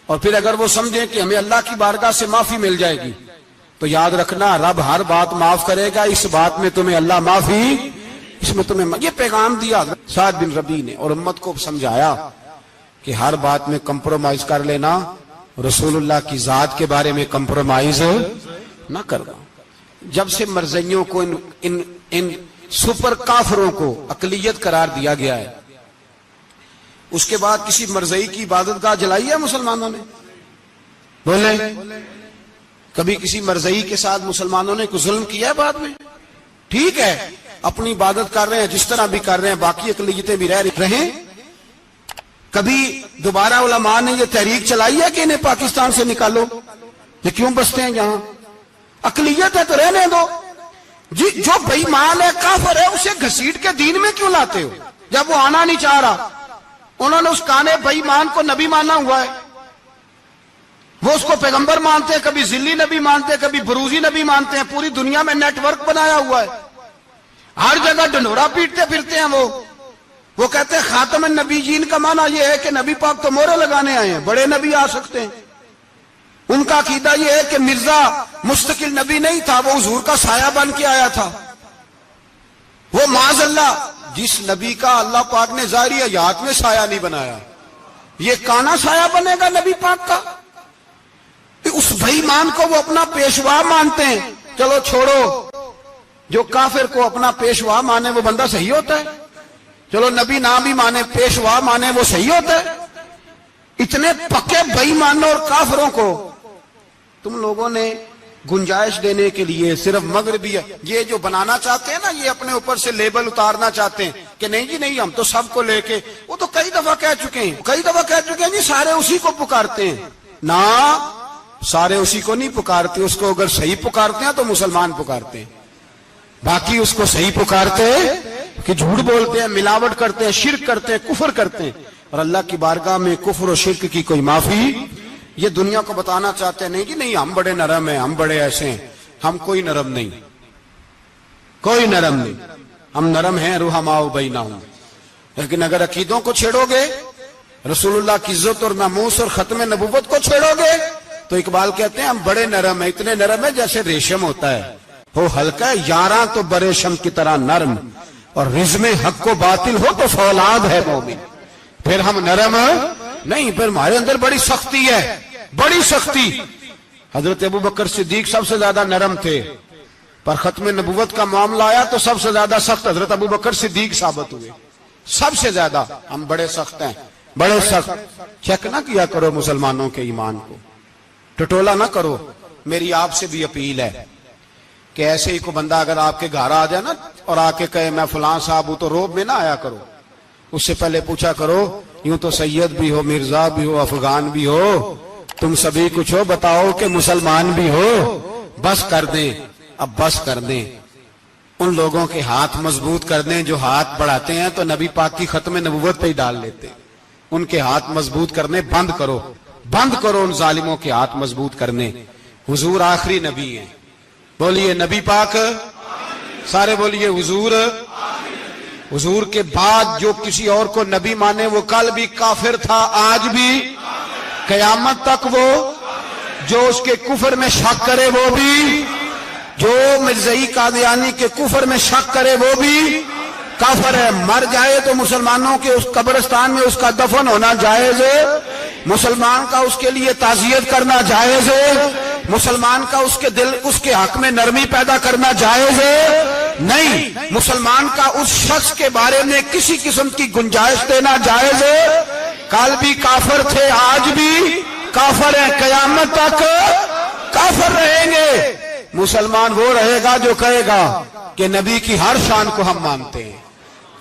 اور پھر اگر وہ سمجھیں کہ ہمیں اللہ کی بارگاہ سے معافی مل جائے گی, تو یاد رکھنا رب ہر بات معاف کرے گا, اس بات میں تمہیں اللہ معافی, اس میں تمہیں یہ پیغام دیا سعد بن ربیع نے, اور امت کو سمجھایا کہ ہر بات میں کمپرومائز کر لینا, رسول اللہ کی ذات کے بارے میں کمپرومائز نہ کرنا. جب سے مرزائیوں کو ان سپر کافروں کو اقلیت قرار دیا گیا ہے, اس کے بعد کسی مرزائی کی عبادت گاہ جلائی ہے مسلمانوں نے؟ بولے کبھی کسی مرزائی کے ساتھ مسلمانوں نے کوئی ظلم کیا ہے بعد میں؟ ٹھیک ہے اپنی عبادت کر رہے ہیں جس طرح بھی کر رہے ہیں, باقی اقلیتیں بھی رہیں. کبھی دوبارہ علماء نے یہ تحریک چلائی ہے کہ انہیں پاکستان سے نکالو, یہ کیوں بستے ہیں یہاں؟ اقلیت ہے تو رہنے دو. جو بے ایمان ہے, کافر ہے, اسے گھسیٹ کے دین میں کیوں لاتے ہو جب وہ آنا نہیں چاہ رہا؟ انہوں نے اس کانے بے ایمان کو نبی مانا ہوا ہے, وہ اس کو پیغمبر مانتے ہیں, کبھی ذلی نبی مانتے ہیں, کبھی بروزی نبی مانتے ہیں, پوری دنیا میں نیٹ ورک بنایا ہوا ہے, ہر جگہ ڈنڈورا پیٹتے پھرتے ہیں. وہ کہتے ہیں خاتم النبیین کا معنی یہ ہے کہ نبی پاک تو مہرے لگانے آئے ہیں, بڑے نبی آ سکتے ہیں. ان کا عقیدہ یہ ہے کہ مرزا مستقل نبی نہیں تھا, وہ حضور کا سایہ بن کے آیا تھا. وہ معاذ اللہ جس نبی کا اللہ پاک نے ظاہری حیات میں سایہ نہیں بنایا, یہ کانا سایہ بنے گا نبی پاک کا؟ اس بے ایمان کو وہ اپنا پیشوا مانتے ہیں. چلو چھوڑو, جو کافر کو اپنا پیشوا مانے وہ بندہ صحیح ہوتا ہے. چلو نبی نہ بھی مانے, پیشوا مانے, وہ صحیح ہوتا ہے. اتنے پکے بے ایمانوں اور کافروں کو تم لوگوں نے گنجائش دینے کے لیے صرف مغربی یہ جو بنانا چاہتے ہیں نا, یہ اپنے اوپر سے لیبل اتارنا چاہتے ہیں کہ نہیں جی نہیں ہم تو سب کو لے کے, وہ تو کئی دفعہ کہہ چکے ہیں جی سارے اسی کو پکارتے ہیں. نہ سارے اسی کو نہیں پکارتے, اس کو اگر صحیح پکارتے ہیں تو مسلمان پکارتے ہیں, باقی اس کو صحیح پکارتے کہ جھوٹ بولتے ہیں, ملاوٹ کرتے ہیں, شرک کرتے ہیں, کفر کرتے ہیں. اور اللہ کی بارگاہ میں کفر و شرک کی کوئی معافی, یہ دنیا کو بتانا چاہتے ہیں نہیں جی نہیں ہم بڑے نرم ہیں, ہم بڑے ایسے ہیں. ہم کوئی نرم نہیں, کوئی نرم نہیں, ہم نرم ہیں رحماء بینہم. لیکن اگر عقیدوں کو چھیڑو گے, رسول اللہ کی عزت اور ناموس اور ختم نبوت کو چھیڑو گے, تو اقبال کہتے ہیں ہم بڑے نرم ہیں, اتنے نرم ہیں جیسے ریشم ہوتا ہے, ہو ہلکا ہے یاراں تو بریشم کی طرح نرم, اور رزم حق کو باطل ہو تو فولاد ہے مومن. پھر ہم نرم نہیں, پھر ہمارے اندر بڑی سختی ہے, بڑی سختی. حضرت ابو بکر صدیق سب سے زیادہ نرم تھے, پر ختم نبوت کا معاملہ آیا تو سب سے زیادہ سخت حضرت ابو بکر صدیق ثابت ہوئے, سب سے زیادہ. ہم بڑے سخت ہیں, بڑے سخت. چیک نہ کیا کرو مسلمانوں کے ایمان کو, ٹٹولا نہ کرو. میری آپ سے بھی اپیل ہے کہ ایسے ہی کو بندہ اگر آپ کے گھر آ جائے نا اور آ کے کہے میں فلاں صاحب ہوں, تو روب میں نہ آیا کرو. اس سے پہلے پوچھا کرو یوں تو سید بھی ہو, مرزا بھی ہو, افغان بھی ہو, تم سبھی کچھ ہو, بتاؤ کہ مسلمان بھی ہو. بس کر دیں, اب بس کر دیں. ان لوگوں کے ہاتھ مضبوط کر دیں جو ہاتھ بڑھاتے ہیں تو نبی پاک کی ختم نبوت پہ ہی ڈال لیتے. ان کے ہاتھ مضبوط کرنے بند کرو, بند کرو ان ظالموں کے ہاتھ مضبوط کرنے. حضور آخری نبی ہیں. بولیے نبی پاک, سارے بولیے حضور. حضور کے بعد جو کسی اور کو نبی مانے وہ کل بھی کافر تھا, آج بھی, قیامت تک وہ جو اس کے کفر میں شک کرے وہ بھی، جو مرزائی قادیانی کے کفر میں شک کرے وہ بھی کافر ہے۔ مر جائے تو مسلمانوں کے اس قبرستان میں اس کا دفن ہونا جائز ہے، مسلمان کا اس کے لیے تعزیت کرنا جائز ہے، مسلمان کا اس کے حق میں نرمی پیدا کرنا جائز ہے، نہیں، مسلمان کا اس شخص کے بارے میں کسی قسم کی گنجائش دینا جائز ہے۔ کل بھی کافر تھے، آج بھی کافر ہیں، قیامت تک کافر رہیں گے۔ مسلمان وہ رہے گا جو کہے گا کہ نبی کی ہر شان کو ہم مانتے ہیں،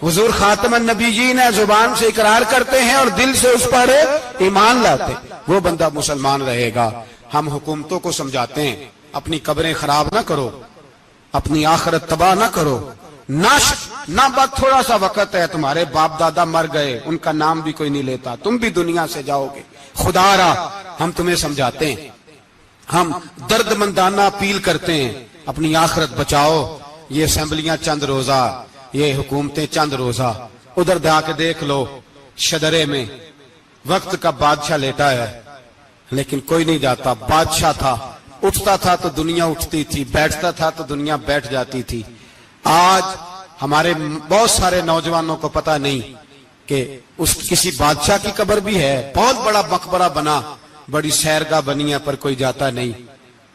حضور خاتم النبیین ہے، زبان سے اقرار کرتے ہیں اور دل سے اس پر ایمان لاتے، وہ بندہ مسلمان رہے گا۔ ہم حکومتوں کو سمجھاتے ہیں اپنی قبریں خراب نہ کرو، اپنی آخرت تباہ نہ کرو، نہ بس تھوڑا سا وقت ہے، تمہارے باپ دادا مر گئے، ان کا نام بھی کوئی نہیں لیتا، تم بھی دنیا سے جاؤ گے، خدا را ہم تمہیں سمجھاتے ہیں، ہم درد مندانہ اپیل کرتے ہیں، اپنی آخرت بچاؤ۔ یہ اسمبلیاں چند روزہ، یہ حکومتیں چند روزہ، ادھر جا کے دیکھ لو شدرے میں وقت کا بادشاہ لیٹا ہے، لیکن کوئی نہیں جاتا۔ بادشاہ تھا، اٹھتا تھا تو دنیا اٹھتی تھی، بیٹھتا تھا تو دنیا بیٹھ جاتی تھی۔ آج ہمارے بہت سارے نوجوانوں کو پتہ نہیں کہ اس کسی بادشاہ کی قبر بھی ہے، بہت بڑا مقبرہ بنا، بڑی سیرگاہ بنی ہے، پر کوئی جاتا نہیں۔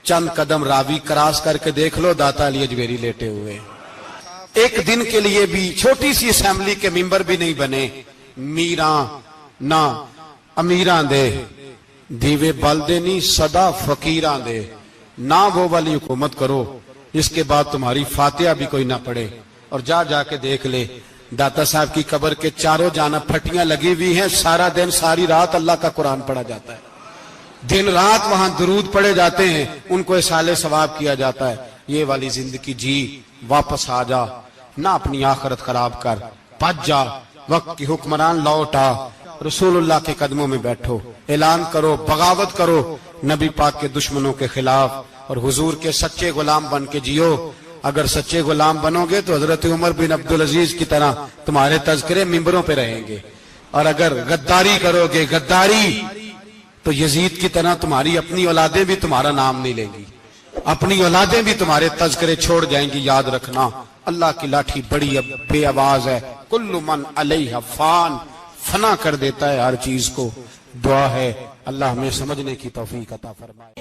چند قدم راوی کراس کر کے دیکھ لو، داتا علی اجمیری لیٹے ہوئے، ایک دن کے لیے بھی چھوٹی سی اسمبلی کے ممبر بھی نہیں بنے۔ میراں نہ امیراں دے دیوے بلدے نہیں صدا فقیراں دے، نہ وہ والی حکومت کرو اس کے بعد تمہاری فاتحہ بھی کوئی نہ پڑھے۔ اور جا کے دیکھ لے داتا صاحب کی قبر کے چاروں جانب پھٹیاں لگی ہوئی ہیں، سارا دن ساری رات اللہ کا قرآن پڑھا جاتا ہے، دن رات وہاں درود پڑھے جاتے ہیں، ان کو اصالِ ثواب کیا جاتا ہے۔ یہ والی زندگی جی، واپس آ جا، نہ اپنی آخرت خراب کر، بچ جا، وقت کی حکمران لوٹ آ، رسول اللہ کے قدموں میں بیٹھو، اعلان کرو، بغاوت کرو نبی پاک کے دشمنوں کے خلاف، اور حضور کے سچے غلام بن کے جیو۔ اگر سچے غلام بنو گے تو حضرت عمر بن عبدالعزیز کی طرح تمہارے تذکرے ممبروں پہ رہیں گے، اور اگر غداری کرو گے، غداری، تو یزید کی طرح تمہاری اپنی اولادیں بھی تمہارا نام نہیں لیں گی، اپنی اولادیں بھی تمہارے تذکرے چھوڑ جائیں گی۔ یاد رکھنا اللہ کی لاٹھی بڑی بے آواز ہے، کل من علیہ فان، فنا کر دیتا ہے ہر چیز کو۔ دعا ہے اللہ ہمیں سمجھنے کی توفیق عطا فرمائے۔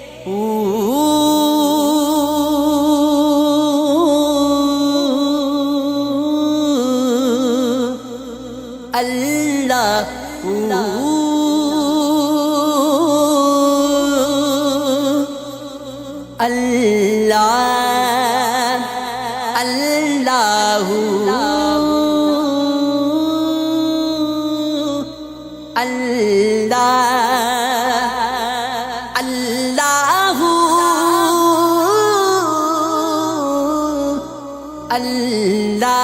اللہ اللہ اللہ اللہ اللہ اللہ